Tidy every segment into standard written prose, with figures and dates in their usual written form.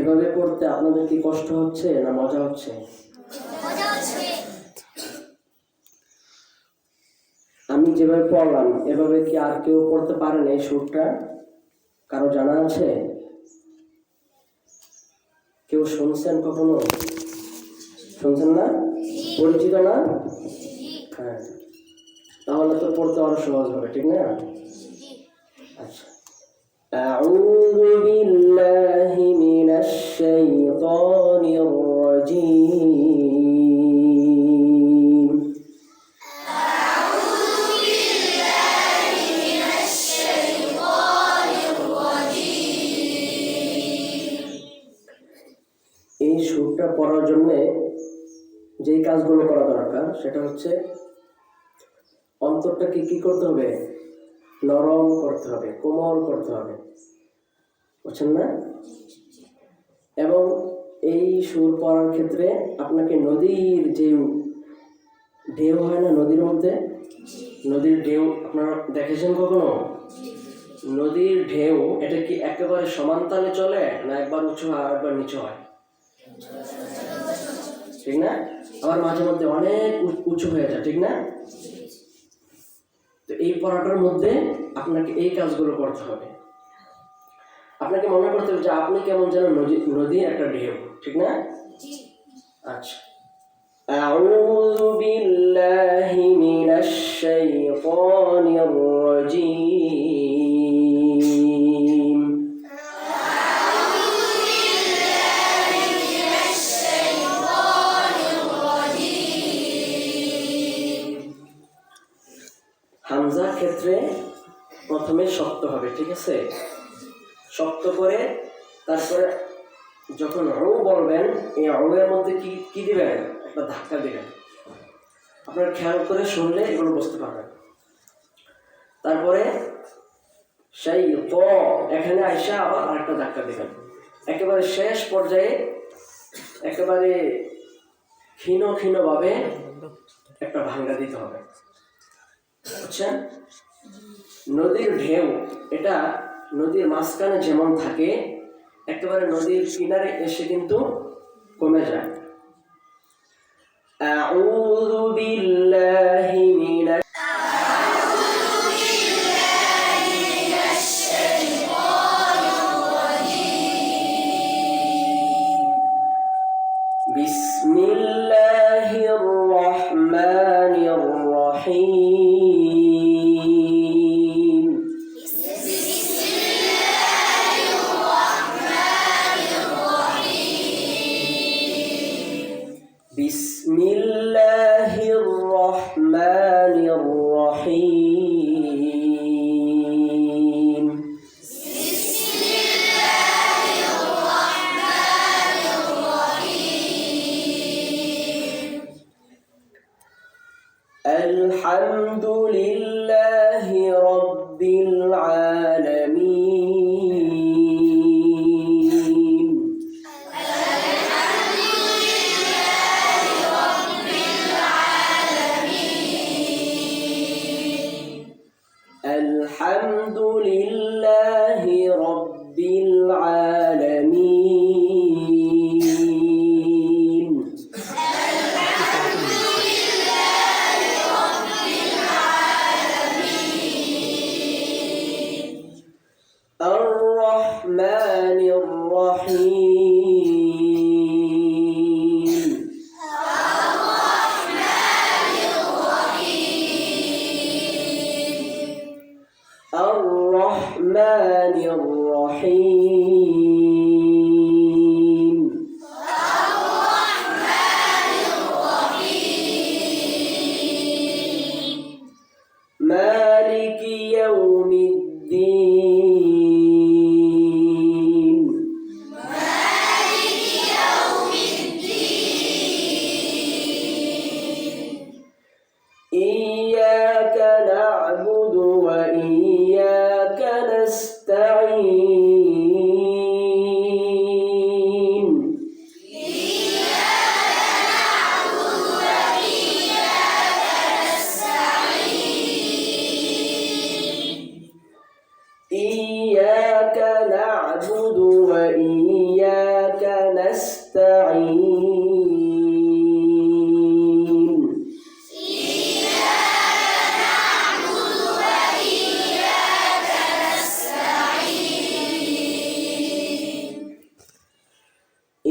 এভাবে পড়তে আপনাদের কি কষ্ট হচ্ছে না মজা হচ্ছে? আমি যেভাবে পড়লাম এভাবে কি আর কেউ পড়তে পারেন এই সুরটা? কারো জানা আছে? কেউ শুনছেন কখনো? শুনছেন না? পরিচিত না? হ্যাঁ, তাহলে তো পড়তে আরো সহজ হবে, ঠিক না? আচ্ছা, أعوذ بالله من الشيطان الرجيم. أعوذ بالله من الشيطان الرجيم. এই সুরটা পড়ার জন্য যেই কাজগুলো করা দরকার সেটা হচ্ছে অন্তরটাকে কি করতে হবে? নরম করতে হবে, কোমল করতে হবে, বুঝছেন না? এবং এই সুর পড়ার ক্ষেত্রে আপনাকে নদীর যে ঢেউ হয় না, নদীর মধ্যে নদীর ঢেউ আপনারা দেখেছেন কখনো? নদীর ঢেউ এটা কি একেবারে সমান তালে চলে না একবার উঁচু হয় আর একবার নিচু হয়, ঠিক না? আবার মাঝে মধ্যে অনেক উঁচু হয়ে যায়, ঠিক না? তো এই পড়াটার মধ্যে আপনাকে এই কাজগুলো করতে হবে। আপনাকে মনে করতে হবে যে আপনি কেমন যেন নদী একটা ঢেউ, ঠিক না? আচ্ছা, أعوذ بالله من الشيطان الرجيم. أعوذ بالله من الشيطان الرجيم. হামজা ক্ষেত্রে প্রথমে শক্ত হবে, ঠিক আছে? শক্ত করে তারপরে যখন ও বলবেন এই এর মধ্যে কি কি দিবেন? একটা ধাক্কা দিবেন। আপনারা খেয়াল করে শুনলে এগুলো বুঝতে পারবেন। তারপরে সেই তো এখানে আইসা আবার আরেকটা ধাক্কা দিবেন। একেবারে শেষ পর্যায়ে একেবারে ক্ষীণ ভাবে একটা ভাঙ্গা দিতে হবে, বুঝছেন? নদীর ঢেউ এটা নদীর মাঝখানে যেমন থাকে একেবারে নদীর কিনারে এসে কিন্তু কমে যায়। আউযু বিল্লাহি মিনাশ বিসমিল্লাহির রহমানির রহিম. বিসমিল্লাহির রহমানির রহিম. আলহামদুলিল্লাহি রাব্বিল আলামিন. আলহামদুলিল্লাহি রাব্বিল আলামিন. الرحمن الرحيم. الرحمن الرحيم. مالك يوم الدين. إياك نعبد وإياك نستعين.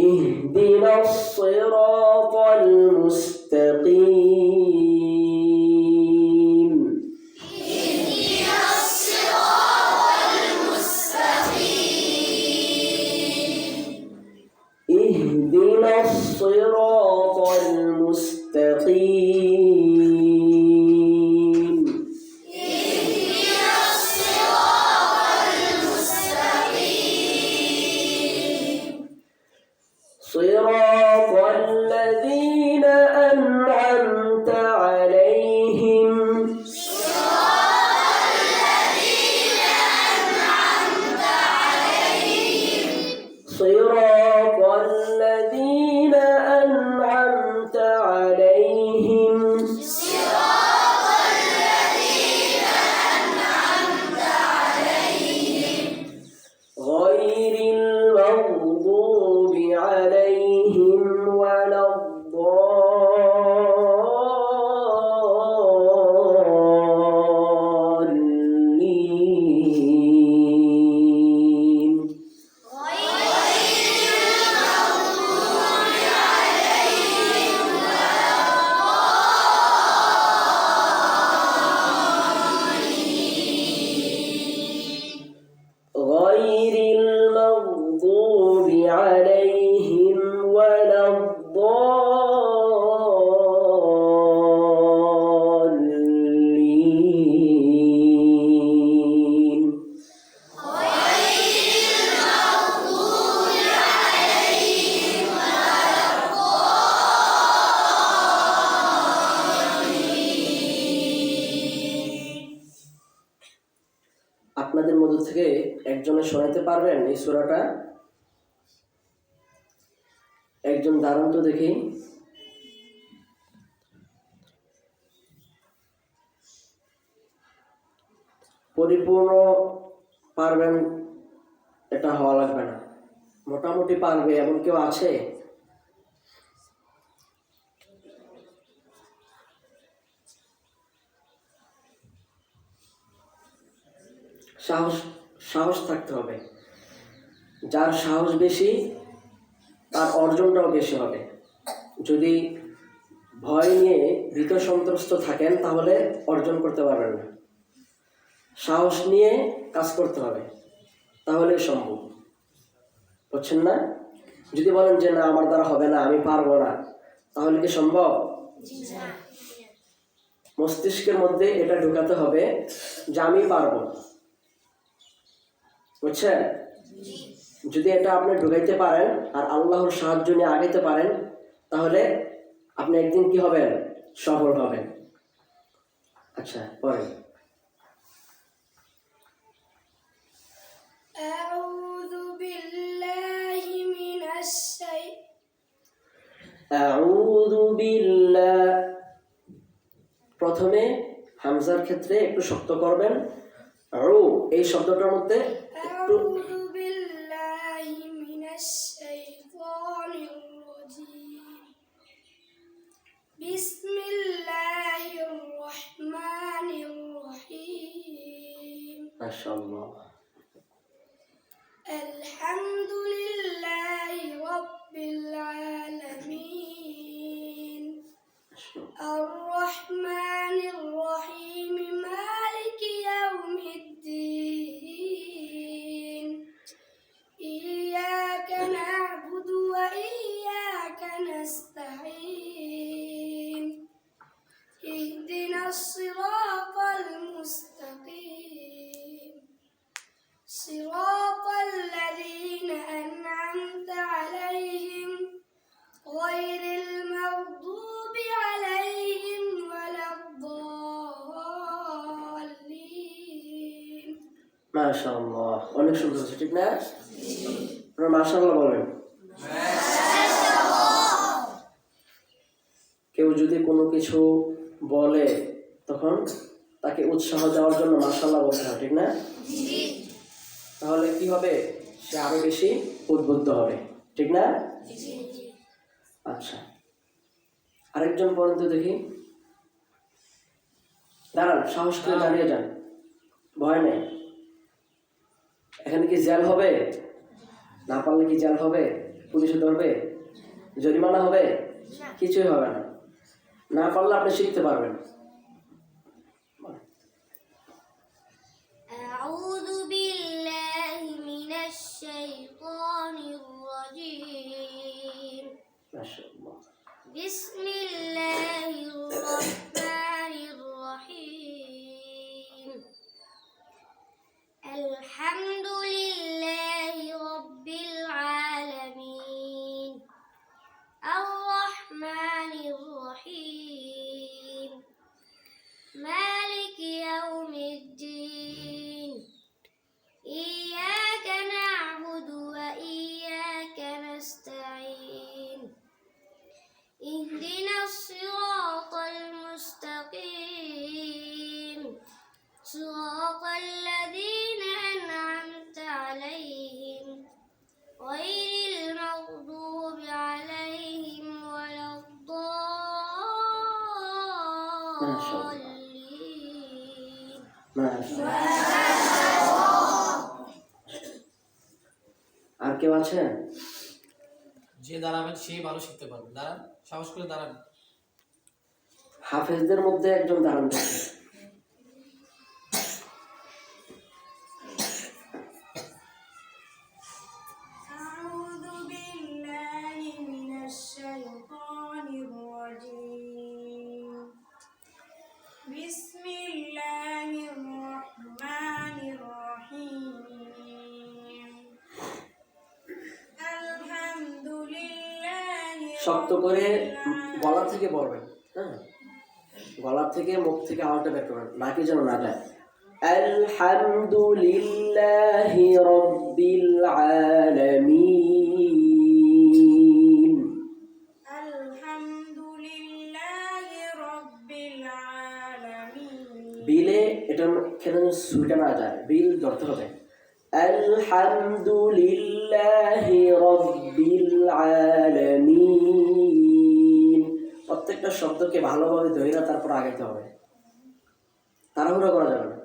اهدنا الصراط المستقيم اهدنا الصراط المستقيم اهدنا الصراط المستقيم اهدنا الصراط المستقيم صراط الذين أنعمت عليهم صراط الذين أنعمت عليهم صراط الذين أنعمت عليهم صراط الذين أنعمت عليهم غير المغضوب عليهم ولا الضالين غير المغضوب عليهم غير المغضوب عليهم ولا الضالين আপনাদের মধ্য থেকে একজনে শোনাতে পারবেন এই সূরাটা? একজন দাঁড়ান তো দেখি। পরিপূর্ণ পারবেন এটা হওয়া লাগবে না, মোটামুটি পারবে এমন কেউ আছে? সাহস সাহস থাকতে হবে। যার সাহস বেশি তার অর্জনটাও বেশি হবে। যদি ভয় নিয়ে ভীত সন্ত্রস্ত থাকেন তাহলে অর্জন করতে পারবেন না। সাহস নিয়ে কাজ করতে হবে, তাহলে সম্ভব। বুঝছেন না? যদি বলেন যে না আমার দ্বারা হবে না, আমি পারবো না, তাহলে কি সম্ভব? মস্তিষ্কের মধ্যে এটা ঢুকাতে হবে যে আমি পারবো। বুঝছেন? যদি এটা আপনি ঢুকাইতে পারেন আর আল্লাহর সাহায্য নিয়ে আগাইতে পারেন, তাহলে আপনি একদিন কি হবেন? সফল হবেন। আচ্ছা, পরে أعوذ بالله من আউযু বিল্লাহ। প্রথমে হামজার ক্ষেত্রে একটু শক্ত করবেন। আউ এই শব্দটার মধ্যে একটু أعوذ بالله من الشيطان الرجيم بسم الله الرحمن الرحيم মাশাআল্লাহ। الحمد لله رب العالمين الرحمن الرحيم مالك يوم الدين إياك نعبد وإياك نستعين اهدنا الصراط المستقيم صراط الذين أنعمت عليهم غير المغضوب عليهم ولا الضالين মাশাআল্লাহ, অনেক সুন্দর হচ্ছে, ঠিক না? আপনারা মাশাআল্লাহ বলেন। কেউ যদি কোনো কিছু বলে তখন তাকে উৎসাহ দেওয়ার জন্য মাশাআল্লাহ বলতে হয়, ঠিক না? তাহলে কি হবে? সে আরো বেশি উদ্বুদ্ধ হবে, ঠিক না? আচ্ছা, আরেকজন পড়েন তো দেখি। দাঁড়ান, সাহস করে দাঁড়িয়ে যান, ভয় নেই। এখানে কি জেল হবে? না পারলে কি জেল হবে? পুলিশে ধরবে? জরিমানা হবে? কিছুই হবে না। না পারলে আপনি শিখতে পারবেন। أعوذ بالله من الشيطان الرجيم মাশাআল্লাহ। بسم الله الرحمن الرحيم الحمد لله رب العالمين الرحمن الرحيم مالك يوم الدين إياك نعبد وإياك نستعين اهدنا الصراط المستقيم صراط الذين أنعمت عليهم غير المغضوب عليهم ولا الضالين আর কেউ আছেন? যে দাঁড়াবেন সেই ভালো শিখতে পারবে। দাঁড়ান, সাহস করে দাঁড়ান। হাফেজদের মধ্যে একজন দাঁড়ান দেখি। أعوذ بالله من الشيطان الرجيم بسم الله الرحمن الرحيم الحمد لله শক্ত করে গলা থেকে পড়বেন। হ্যাঁ, গলা থেকে মুখ থেকে আওয়াজটা বের করবেন, নাকি যেন না যায়। আলহামদুলিল্লাহি রাব্বিল আলামিন। الحمد لله رب العالمين বিলে এটা খেলে সুইটা না যায়, বিল ধরতে হবে। আলহামদুলিল্লাহি রাব্বিল আলামিন। প্রত্যেকটা শব্দকে ভালোভাবে ধরে তারপর আগাইতে হবে, তাড়াহুড়ো করা যাবে না।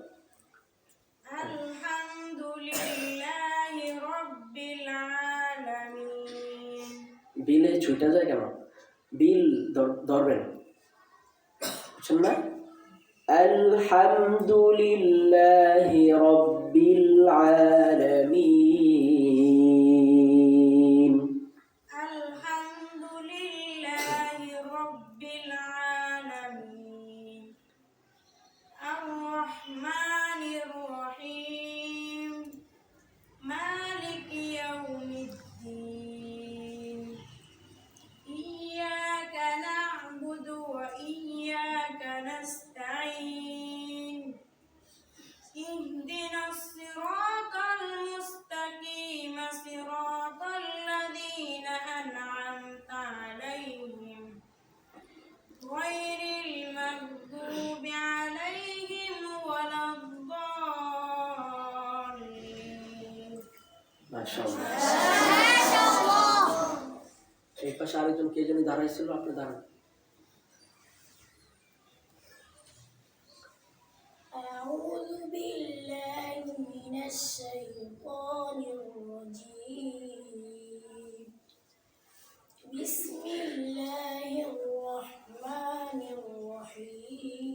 الحمد لله رب العالمين বিলে ছুটে যায় কেন? বিল ধরবেন, বুঝছেন না? আলহামদুলিল্লাহি রাব্বিল আলামিন। الحمد لله رب العالمين الرحمن الرحيم مالك يوم الدين إياك نعبد وإياك نستعين اهدنا الصراط المستقيم صراط الذين أنعمت عليهم غير المغضوب عليهم ولا الضالين মাশাআল্লাহ। এই পাশে আরেকজন কে যেন দাঁড়াইছিল, আপনি দাঁড়ান। أعوذ بالله من الشيطان الرجيم بسم الله الرحمن الرحيم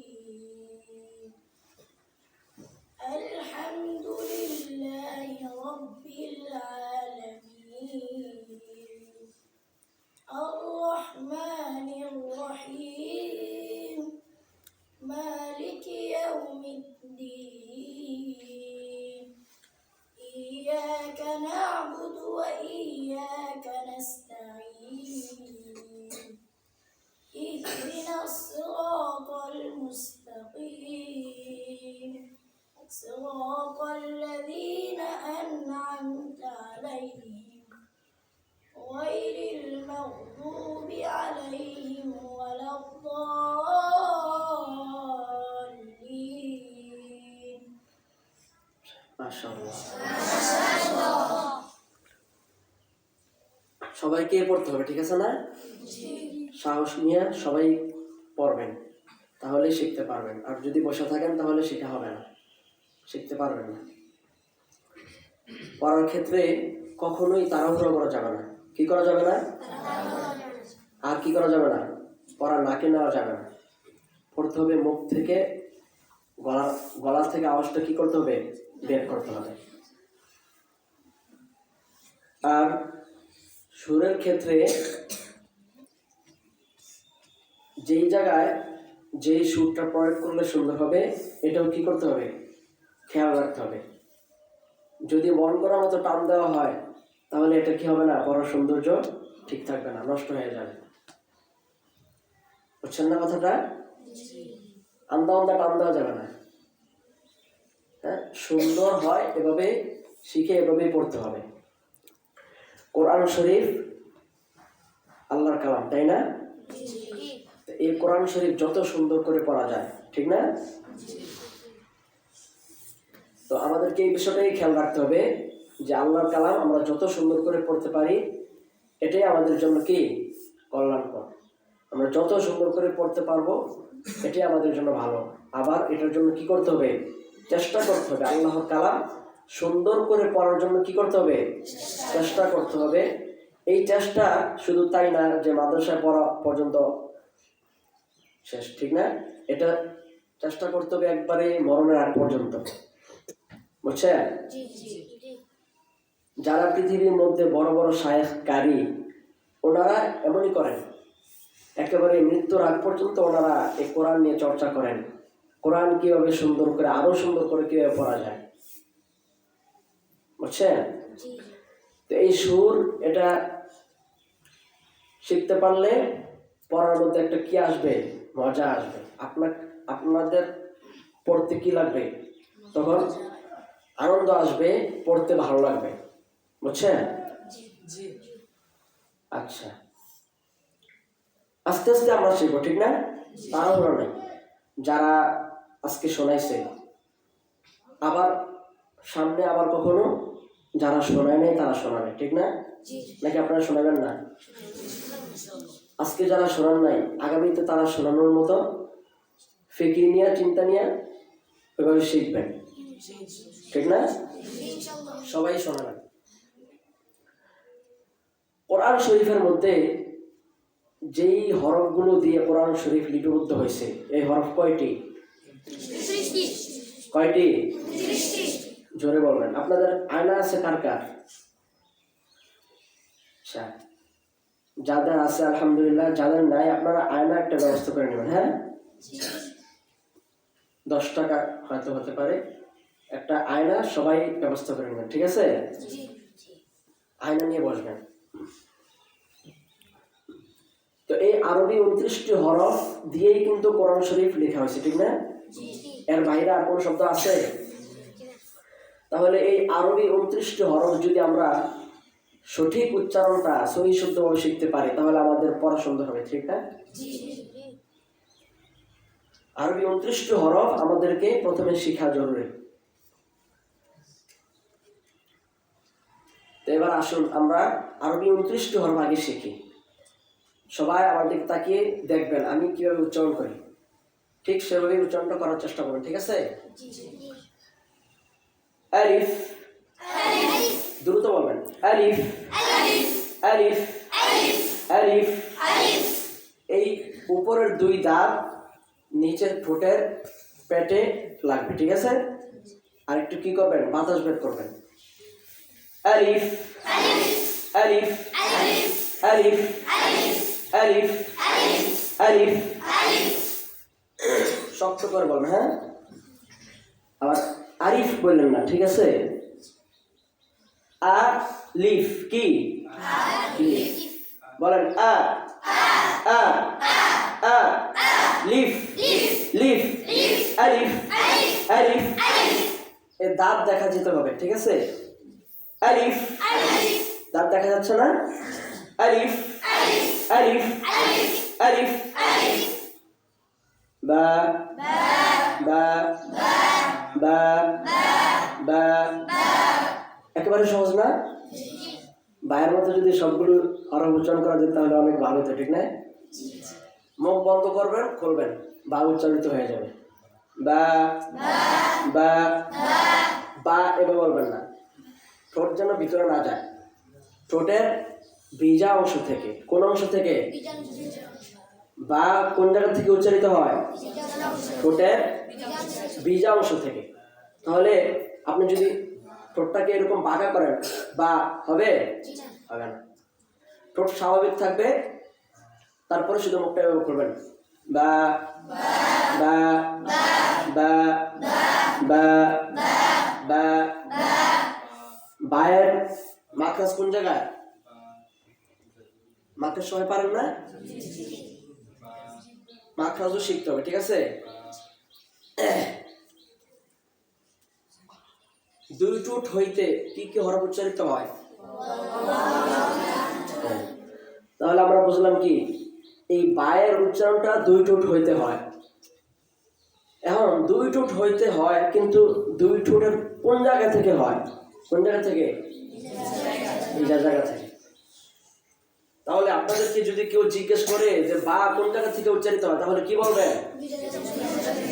الحمد لله رب العالمين الرحمن الرحيم مالك يوم الدين إياك نعبد وإياك نستعين اهدنا الصراط المستقيم صراط الذين أنعمت عليهم غير المغضوب عليهم ولا الضالين মাশাআল্লাহ। সবাইকে পড়তে হবে, ঠিক আছে না? সাহস নিয়ে সবাই পড়বেন, তাহলে শিখতে পারবেন। আর যদি বসে থাকেন তাহলে শেখা হবে না, শিখতে পারবেন না। পড়ার ক্ষেত্রে কখনোই তাড়াহুড়ো করা যাবে না। কি করা যাবে না? আর কি করা যাবে না? পড়া নাকে নেওয়া যাবে না। পড়তে হবে মুখ থেকে, গলা থেকে আওয়াজটা কি করতে হবে? বের করতে হবে। আর সুরের ক্ষেত্রে যেই জায়গায় যেই সুরটা প্রয়োগ করলে সুন্দর হবে এটাও কি করতে হবে? খেয়াল রাখতে হবে। যদি মন করার মতো টান দেওয়া হয় তাহলে এটা কি হবে না? পড়ার সৌন্দর্য ঠিক থাকবে না, নষ্ট হয়ে যাবে। বুঝছেন না কথাটা? আন্দা আন্দা টান দেওয়া যাবে না। হ্যাঁ, সুন্দর হয় এভাবে শিখে এভাবেই পড়তে হবে। কোরআন শরীফ আল্লাহর কালাম, তাই না? এই কোরআন শরীফ যত সুন্দর করে পড়া যায়, ঠিক না? তো আমাদেরকে এই বিষয়টাই খেয়াল রাখতে হবে যে আল্লাহর কালাম আমরা যত সুন্দর করে পড়তে পারি এটাই আমাদের জন্য কি কল্যাণকর। আমরা যত সুন্দর করে পড়তে পারবো এটাই আমাদের জন্য ভালো। আবার এটার জন্য কি করতে হবে? চেষ্টা করতে হবে। আল্লাহর কালাম সুন্দর করে পড়ার জন্য কি করতে হবে? চেষ্টা করতে হবে। এই চেষ্টা শুধু তাই না যে মাদ্রাসায় পড়া পর্যন্ত শেষ, ঠিক না? এটা চেষ্টা করতে হবে একবারে মরণের আগ পর্যন্ত। বুঝছেন? যারা পৃথিবীর মধ্যে বড় বড় শায়েখ কারি ওনারা এমনই করেন, একেবারে মৃত্যুর আগ পর্যন্ত ওনারা এই কোরআন নিয়ে চর্চা করেন। কোরআন কিভাবে সুন্দর করে আরো সুন্দর করে কিভাবে পড়া যায়, বুঝছেন? তো এই সুর এটা শিখতে পারলে পড়ার মধ্যে একটা কি আসবে? মজা আসবে। আপনাদের পড়তে কি লাগবে? তখন আনন্দ আসবে, পড়তে ভালো লাগবে। বুঝছেন? আচ্ছা, আস্তে আস্তে আমরা শিখবো, ঠিক না? তাড়াহুড়ো নেই। যারা আজকে শোনাইছে আবার সামনে আবার কখনো যারা শোনায় নেই তারা শোনাবে, ঠিক না? নাকি আপনারা শোনাবেন না? আজকে যারা শোনান নাই আগামীতে তারা শোনানোর মতো ফিকির নিয়ে, চিন্তা নিয়ে ওইভাবে শিখবেন, ঠিক না? সবাই শোনাবেন। কোরআন শরীফের মধ্যে যেই হরফগুলো দিয়ে কোরআন শরীফ লিপিবদ্ধ হয়েছে এই হরফ কয়টি? কয়টি? জোরে বলবেন। আপনাদের আয়না আছে কার কার? আচ্ছা, যাদের আছে আলহামদুলিল্লাহ, যাদের নাই আপনারা আয়না একটা ব্যবস্থা করে নেবেন। হ্যাঁ, 10 টাকা হয়তো হতে পারে, একটা আয়না সবাই ব্যবস্থা করে নেবেন, ঠিক আছে? আয়না নিয়ে বসবেন। তো এই আরবি 29টি হরফ দিয়েই কিন্তু কোরআন শরীফ লেখা হয়েছে, ঠিক না? এর বাইরে আর কোন শব্দ আছে? তাহলে এই আরবি 29টি হরফ যদি আমরা সঠিক উচ্চারণটা সহি শুদ্ধভাবে শিখতে পারি তাহলে আমাদের পড়া সুন্দর হবে, ঠিক না? আরবি 29টি হরফ আমাদেরকে প্রথমে শেখা জরুরি। তো এবার আসুন আমরা আরবি 29টি হরফ আগে শিখি। সবাই আমার দিকে তাকিয়ে দেখবেন আমি কিভাবে উচ্চারণ করি, ঠিক সেভাবে উচ্চারণটা করার চেষ্টা করবেন, ঠিক আছে? আলিফ, দ্রুত বলবেন। আলিফ, আলিফ, আলিফ। এই উপরের 2 দাঁত নিচের ঠোঁটের পেটে লাগবে, ঠিক আছে? আর একটু কি করবেন? বাতাস বের করবেন। আলিফ, আলিফ, আলিফ, আলিফ, আলিফ। শক্ত করে বলবেন, হ্যাঁ? আবার আরিফ বললেন না, ঠিক আছে? আলিফ কি? বলেন আ আ আ লিফ লিফ আলিফ আলিফ। এর দাঁত দেখা যেতে হবে, ঠিক আছে? আলিফ, দাঁত দেখা যাচ্ছে না? আলিফ আলিফ আলিফ। বা বা বা বা। একেবারে সহজ না? বায়ের মতো যদি সবগুলো হরফ উচ্চারণ করা যেত তাহলে অনেক ভালো হতো, ঠিক না? মুখ বন্ধ করবেন, খুলবেন, বা উচ্চারিত হয়ে যাবে। বা বা বা এভাবে বলবেন না, ঠোঁট যেন ভিতরে না যায়। ঠোঁটের ভিজা অংশ থেকে। কোন অংশ থেকে? বিজান বা কোন জায়গা থেকে উচ্চারিত হয়? ঠোঁটের ভিজা অংশ থেকে। তাহলে আপনি যদি ঠোঁটটাকে এরকম বাঁকা করেন বা হবে? হবে না। ঠোঁট স্বাভাবিক থাকবে, তারপরে শুধু মুখটা ব্যবহার করবেন। বা বা বা বা বা বায়ের মাখরাজ কোন জায়গায়? মাখরাজ সবাই পারেন না? মাখরাজও শিখতে হবে, ঠিক আছে? দুই ঠোঁট হইতে কি কি হরফ উচ্চারিত হয়? তাহলে আমরা বুঝলাম কি এই বায়ের উচ্চারণটা দুই ঠোঁট হইতে হয়। এখন দুই ঠোঁট হইতে হয়, কিন্তু দুই ঠোঁটের কোন জায়গা থেকে হয়? কোন জায়গা থেকে? ভিজা জায়গা থেকে। তাহলে আপনাদেরকে যদি কেউ জিজ্ঞেস করে যে বা কোন জায়গা থেকে উচ্চারিত হয়, তাহলে কি বলবেন?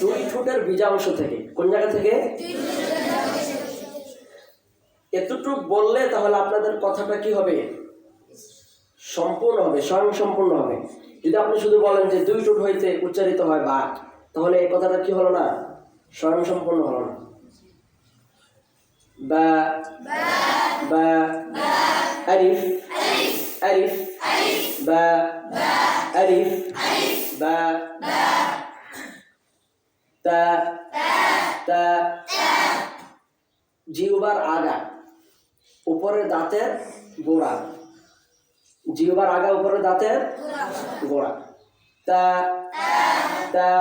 দুই ঠোঁটের ভিজা অংশ থেকে। কোন জায়গা থেকে? এতটুক বললে তাহলে আপনাদের কথাটা কি হবে? সম্পূর্ণ হবে, স্বয়ং সম্পূর্ণ হবে। যদি আপনি শুধু বলেন যে দুই ঠোঁট হইতে উচ্চারিত হয় বা, তাহলে এই কথাটা কি হলো না? স্বয়ং সম্পূর্ণ হলো না। বা বা আলিফ আলিফ বা আলিফ বা তা তা জিহ্বার আগা উপরের দাঁতের গোড়া। জিহ্বার আগা উপরের দাঁতের গোড়া। তা তা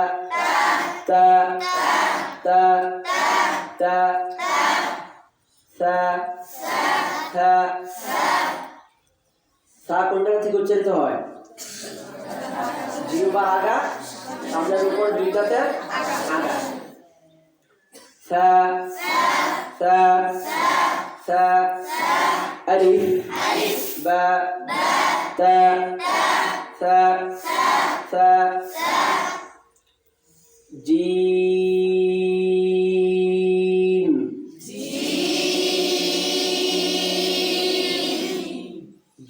তা তা তা সা সা সা কোন জায়গা থেকে উচ্চারিত হয়? জিহ্বার আগা, সামনের উপর দুই দাঁতের আগা। সা সা সা আলিফ বা তা সা সা জিম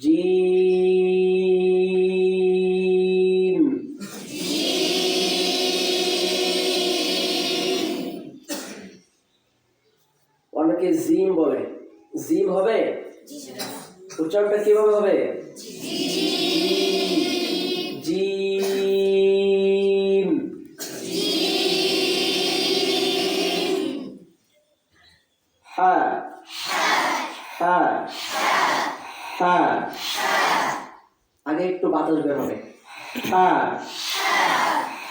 জিম। অনেকে জিম বলে, জিম হবে? উচ্চারণটা কিভাবে হবে? জিম। হা হা হা। আগে একটু বাতাস বের হবে। হা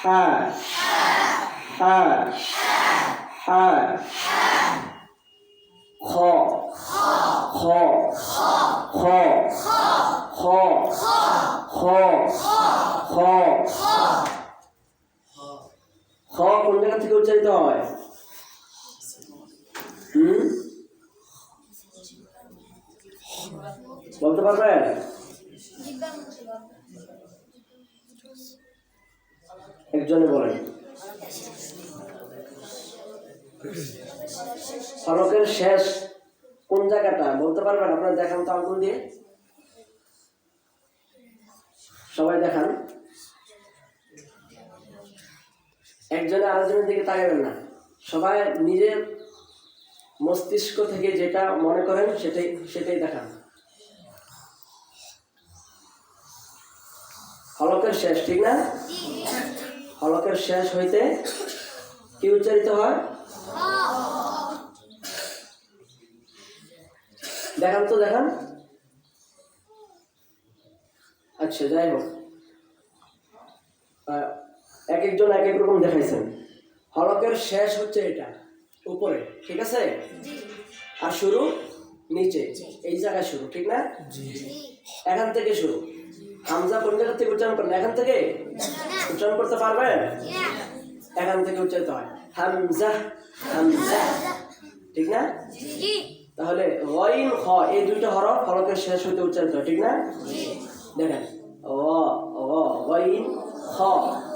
হা হা হা। খ খ খ খ খ খ। খ কোন জায়গা থেকে উচ্চারিত হয়? বলতে পারবেন? একজনে বলেন। ফলকের শেষ কোন জায়গাটা বলতে পারবেন? আপনারা দেখান তো আঙ্গুল দিয়ে, সবাই দেখান। একজনে আরেকজনের দিকে তাকাবেন না, সবাই নিজের মস্তিষ্ক থেকে যেটা মনে করেন সেটাই দেখান। হলকের শেষ, ঠিক না? হলকের শেষ হইতে কি উচ্চারিত হয়? দেখান তো, দেখান। আচ্ছা, যাই হোক, এক একজন এক এক রকম দেখাইছেন। হলকের শেষ হচ্ছে এটা উপরে, ঠিক আছে? আর শুরু নিচে, এই জায়গায় শুরু, ঠিক না? এখান থেকে শুরু। হামজা কোন জায়গা থেকে উচ্চারণ করেন? এখান থেকে উচ্চারণ করতে পারবেন? এখান থেকে উচ্চারিত হয় হামজা হামজা, ঠিক না? তাহলে গইন খ এই দুইটা হরফ হলকের শেষ হইতে উচ্চারিত হয়, ঠিক না? দেখেন গইন খ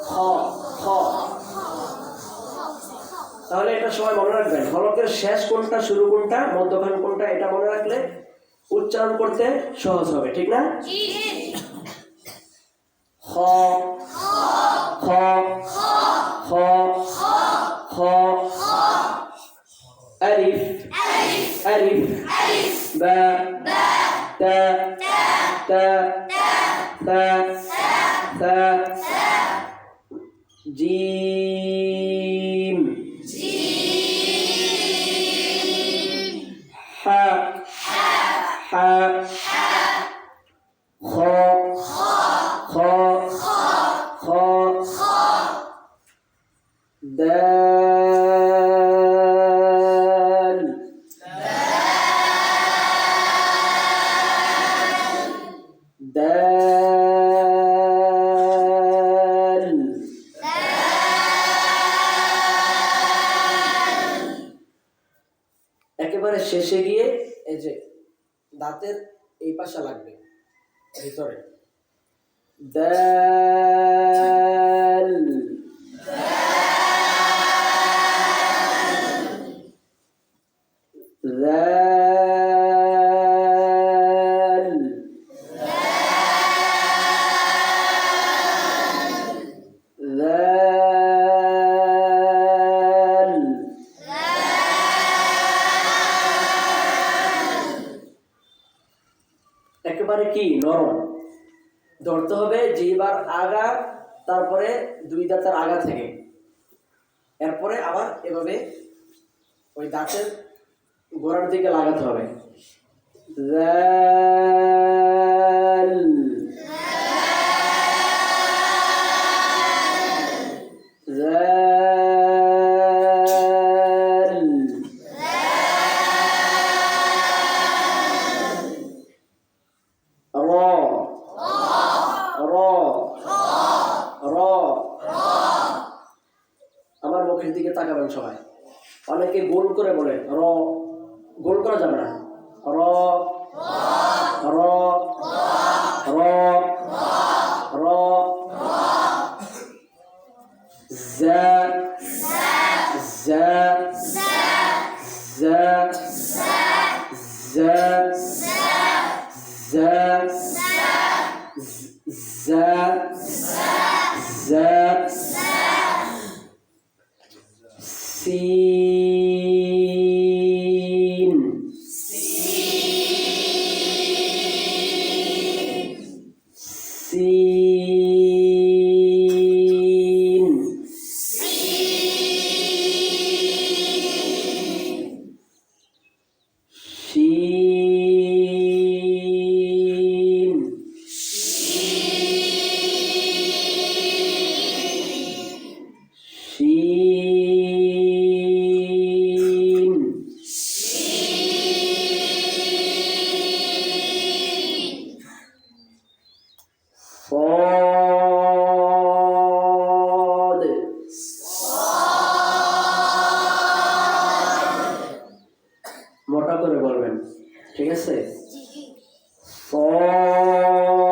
খ খ। তাহলে এটা সবাই মনে রাখবেন, হলকের শেষ কোনটা, শুরু কোনটা, মধ্যখান কোনটা, এটা মনে রাখলে উচ্চারণ করতে সহজ হবে, ঠিক না? খ খ খ খ আলিফ আলিফ বা তা তা তা তা জিম হা হা খ খ খ দাল দাল একেবারে শেষে গিয়ে এই যে দাঁতের এই পাশে লাগবে ভিতরে দাল দাল দাল একেবারে কি নরম ধরতে হবে, যেবার আগা তারপরে দুই দাঁতের আগা থেকে, এরপরে আবার এভাবে ওই দাঁতের গোড়ার দিকে লাগাতে হবে। জাল জাল র র র আমার মুখের দিকে তাকাবেন সবাই। অনেকে গোল করে বলে র, গোল করা যাবে না। র র র র জা জা জা জা জা জা জা সিন সিন শিন শিন صاد মোটা করে বলবেন, ঠিক আছে? صاد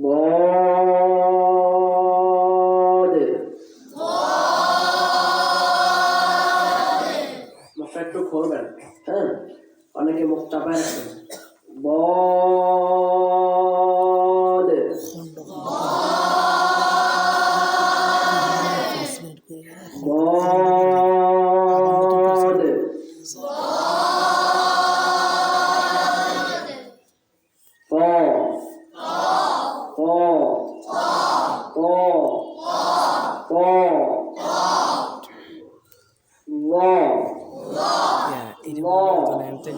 ضاد মুখটা একটু খুলবেন, হ্যাঁ? অনেকে মুখ চাপায় রাখেন। ضاد ضاد ط ط ط ط ظ Ya, ini ظ bukan enteng.